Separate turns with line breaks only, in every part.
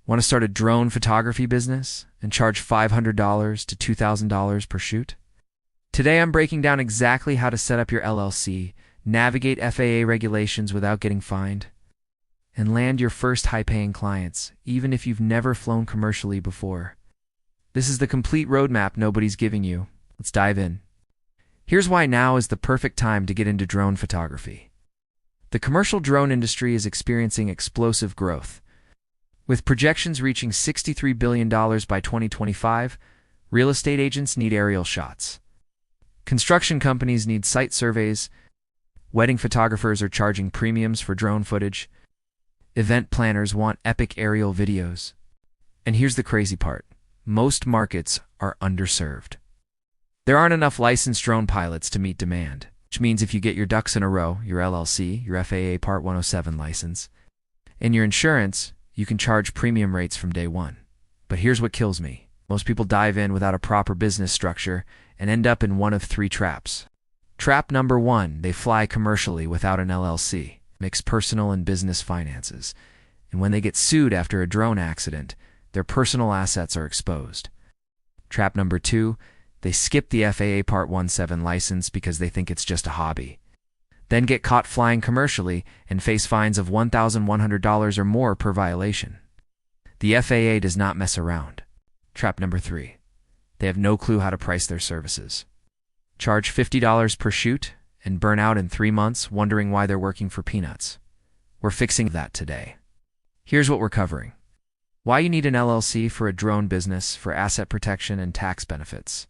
Want to start a drone photography business and charge $500 to $2,000 per shoot? Today I'm breaking down exactly how to set up your LLC, navigate FAA regulations without getting fined, and land your first high-paying clients, even if you've never flown commercially before. This is the complete roadmap nobody's giving you. Let's dive in. Here's why now is the perfect time to get into drone photography. The commercial drone industry is experiencing explosive growth. With projections reaching $63 billion by 2025, real estate agents need aerial shots. Construction companies need site surveys. Wedding photographers are charging premiums for drone footage. Event planners want epic aerial videos. And here's the crazy part. Most markets are underserved. There aren't enough licensed drone pilots to meet demand, which means if you get your ducks in a row, your LLC, your FAA Part 107 license, and your insurance, you can charge premium rates from day one. But here's what kills me. Most people dive in without a proper business structure and end up in one of three traps. Trap number one, they fly commercially without an LLC, mix personal and business finances, and when they get sued after a drone accident, their personal assets are exposed. Trap number two, they skip the FAA Part 107 license because they think it's just a hobby, then get caught flying commercially and face fines of $1,100 or more per violation. The FAA does not mess around. Trap number three, they have no clue how to price their services. Charge $50 per shoot and burn out in 3 months wondering why they're working for peanuts. We're fixing that today. Here's what we're covering. Why you need an LLC for a drone business for asset protection and tax benefits.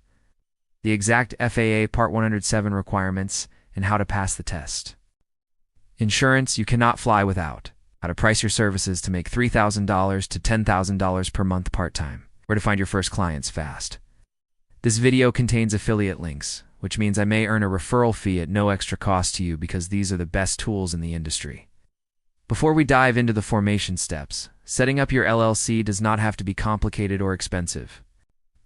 The exact FAA Part 107 requirements and how to pass the test. Insurance you cannot fly without. How to price your services to make $3,000 to $10,000 per month part-time. Where to find your first clients fast. This video contains affiliate links, which means I may earn a referral fee at no extra cost to you because these are the best tools in the industry. Before we dive into the formation steps, setting up your LLC does not have to be complicated or expensive.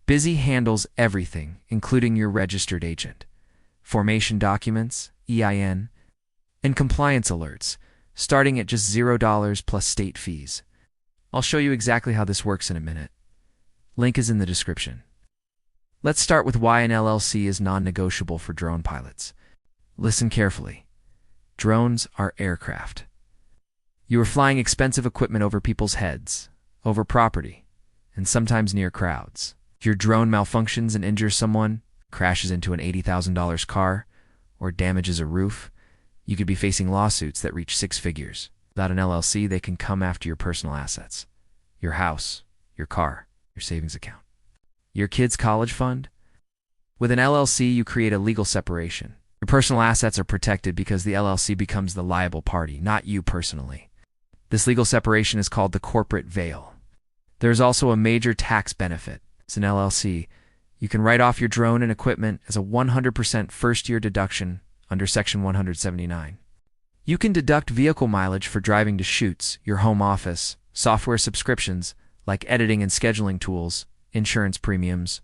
Busy handles everything, including your registered agent, formation documents, EIN, and compliance alerts, starting at just $0 plus state fees. I'll show you exactly how this works in a minute. Link is in the description. Let's start with why an LLC is non-negotiable for drone pilots. Listen carefully. Drones are aircraft. You are flying expensive equipment over people's heads, over property, and sometimes near crowds. If your drone malfunctions and injures someone, crashes into an $80,000 car, or damages a roof, you could be facing lawsuits that reach 6 figures. Without an LLC, they can come after your personal assets, your house, your car, your savings account, your kid's college fund. With an LLC, you create a legal separation. Your personal assets are protected because the LLC becomes the liable party, not you personally. This legal separation is called the corporate veil. There is also a major tax benefit. As an LLC, you can write off your drone and equipment as a 100% first-year deduction under Section 179. You can deduct vehicle mileage for driving to shoots, your home office, software subscriptions like editing and scheduling tools, insurance premiums,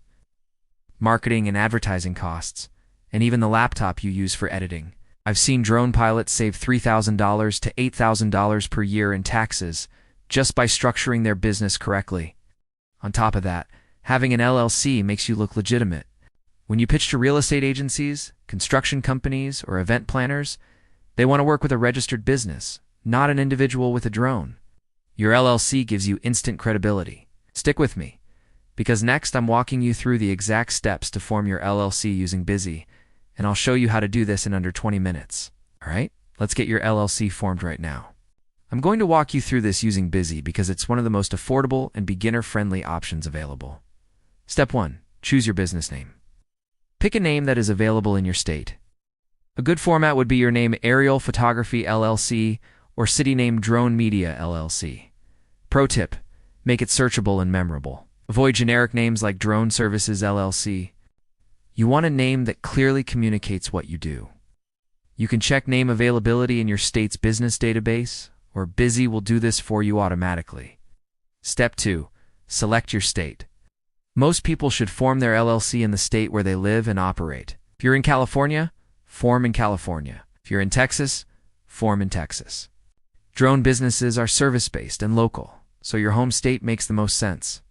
marketing and advertising costs, and even the laptop you use for editing. I've seen drone pilots save $3,000 to $8,000 per year in taxes just by structuring their business correctly. On top of that, having an LLC makes you look legitimate. When you pitch to real estate agencies, construction companies, or event planners, they want to work with a registered business, not an individual with a drone. Your LLC gives you instant credibility. Stick with me, because next I'm walking you through the exact steps to form your LLC using Busy, and I'll show you how to do this in under 20 minutes. All right, let's get your LLC formed right now. I'm going to walk you through this using Busy because it's one of the most affordable and beginner-friendly options available. Step 1. Choose your business name. Pick a name that is available in your state. A good format would be your name Aerial Photography LLC or city name Drone Media LLC. Pro tip, make it searchable and memorable. Avoid generic names like Drone Services LLC. You want a name that clearly communicates what you do. You can check name availability in your state's business database, or Busy will do this for you automatically. Step 2. Select your state. Most people should form their LLC in the state where they live and operate. If you're in California, form in California. If you're in Texas, form in Texas. Drone businesses are service-based and local. so your home state makes the most sense.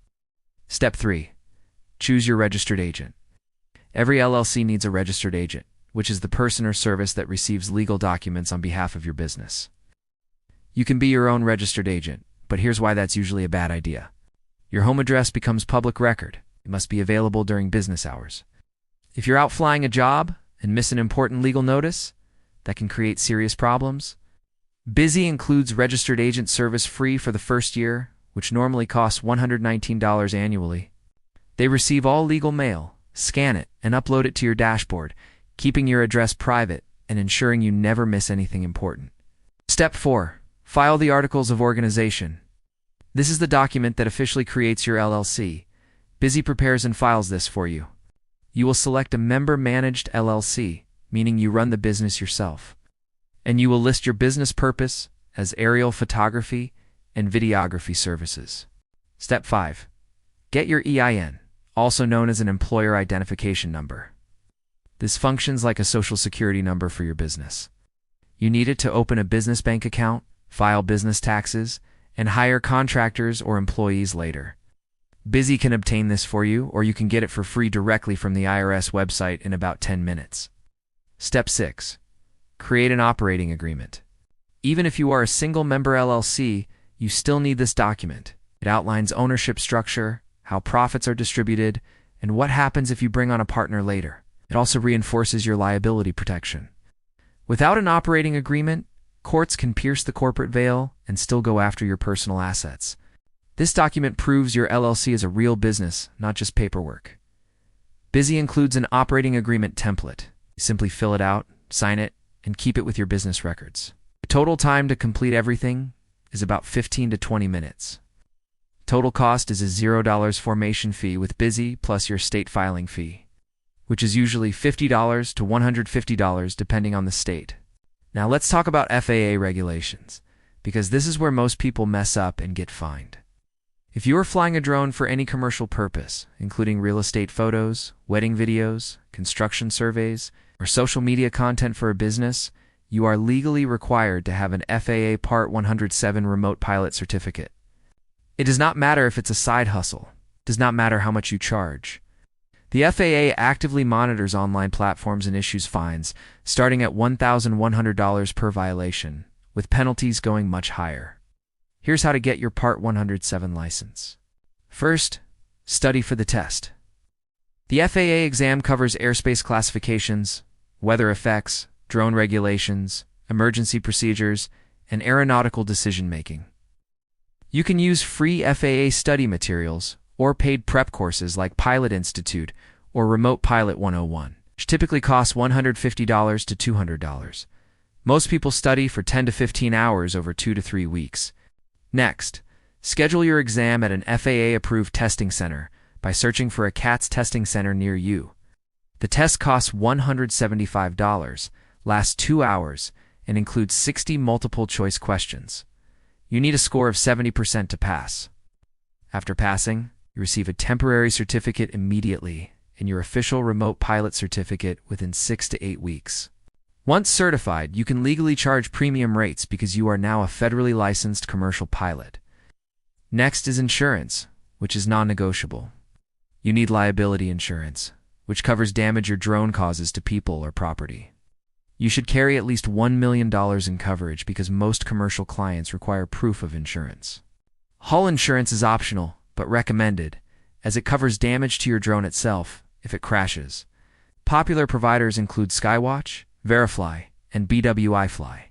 Step 3. Choose your registered agent. Every LLC needs a registered agent, which is the person or service that receives legal documents on behalf of your business. You can be your own registered agent, but here's why that's usually a bad idea. Your home address becomes public record. It must be available during business hours. If you're out flying a job and miss an important legal notice, that can create serious problems. Busy includes registered agent service free for the first year, which normally costs $119 annually. They receive all legal mail, scan it, and upload it to your dashboard, keeping your address private and ensuring you never miss anything important. Step 4. File the Articles of Organization. This is the document that officially creates your LLC. Busy prepares and files this for you. You will select a member-managed LLC, meaning you run the business yourself. And you will list your business purpose as aerial photography and videography services. Step 5. Get your EIN, also known as an employer identification number. This functions like a social security number for your business. You need it to open a business bank account, file business taxes, and hire contractors or employees later. Busy can obtain this for you, or you can get it for free directly from the IRS website in about 10 minutes. Step 6. Create an operating agreement. Even if you are a single-member LLC, you still need this document. It outlines ownership structure, how profits are distributed, and what happens if you bring on a partner later. It also reinforces your liability protection. Without an operating agreement, courts can pierce the corporate veil and still go after your personal assets. This document proves your LLC is a real business, not just paperwork. Busy includes an operating agreement template. You simply fill it out, sign it, and keep it with your business records. The total time to complete everything is about 15 to 20 minutes. Total cost is a $0 formation fee with Busy plus your state filing fee, which is usually $50 to $150 depending on the state. Now let's talk about FAA regulations, because this is where most people mess up and get fined. If you are flying a drone for any commercial purpose, including real estate photos, wedding videos, construction surveys, or social media content for a business, you are legally required to have an FAA Part 107 remote pilot certificate. It does not matter if it's a side hustle. It does not matter how much you charge. The FAA actively monitors online platforms and issues fines, starting at $1,100 per violation, with penalties going much higher. Here's how to get your Part 107 license. First, study for the test. The FAA exam covers airspace classifications, weather effects, drone regulations, emergency procedures, and aeronautical decision-making. You can use free FAA study materials or paid prep courses like Pilot Institute or Remote Pilot 101, which typically costs $150 to $200. Most people study for 10 to 15 hours over 2 to 3 weeks. Next, schedule your exam at an FAA-approved testing center by searching for a CATS testing center near you. The test costs $175, lasts 2 hours, and includes 60 multiple-choice questions. You need a score of 70% to pass. After passing, you receive a temporary certificate immediately and your official remote pilot certificate within 6 to 8 weeks. Once certified, you can legally charge premium rates because you are now a federally licensed commercial pilot. Next is insurance, which is non-negotiable. You need liability insurance, which covers damage your drone causes to people or property. You should carry at least $1 million in coverage because most commercial clients require proof of insurance. Hull insurance is optional, but recommended, as it covers damage to your drone itself if it crashes. Popular providers include Skywatch, Verifly, and BWI Fly.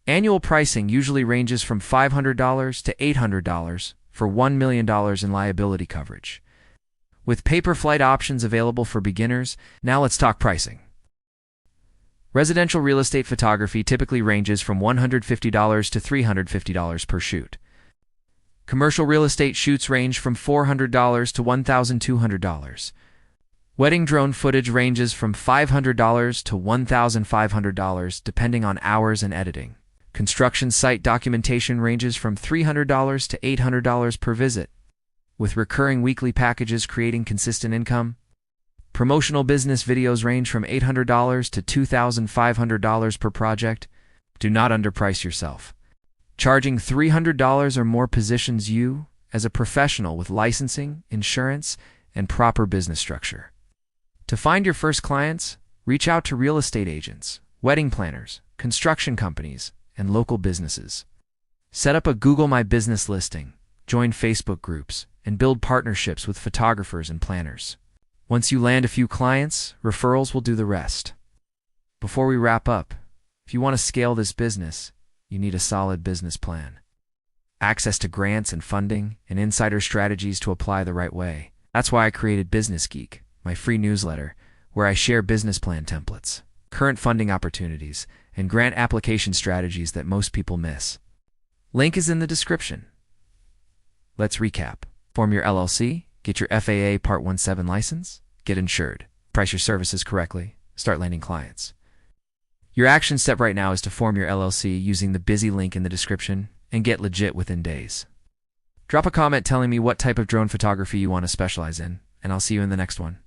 Annual pricing usually ranges from $500 to $800 for $1 million in liability coverage. With pay-per-flight options available for beginners, now let's talk pricing. Residential real estate photography typically ranges from $150 to $350 per shoot. Commercial real estate shoots range from $400 to $1,200. Wedding drone footage ranges from $500 to $1,500 depending on hours and editing. Construction site documentation ranges from $300 to $800 per visit, with recurring weekly packages creating consistent income. Promotional business videos range from $800 to $2,500 per project. Do not underprice yourself. Charging $300 or more positions you as a professional with licensing, insurance, and proper business structure. To find your first clients, reach out to real estate agents, wedding planners, construction companies, and local businesses. Set up a Google My Business listing, join Facebook groups, and build partnerships with photographers and planners. Once you land a few clients, referrals will do the rest. Before we wrap up, if you want to scale this business, you need a solid business plan. Access to grants and funding, and insider strategies to apply the right way. That's why I created Business Geek, my free newsletter, where I share business plan templates, current funding opportunities, and grant application strategies that most people miss. Link is in the description. Let's recap. Form your LLC, get your FAA Part 17 license, get insured, price your services correctly, start landing clients. Your action step right now is to form your LLC using the busy link in the description and get legit within days. Drop a comment telling me what type of drone photography you want to specialize in, and I'll see you in the next one.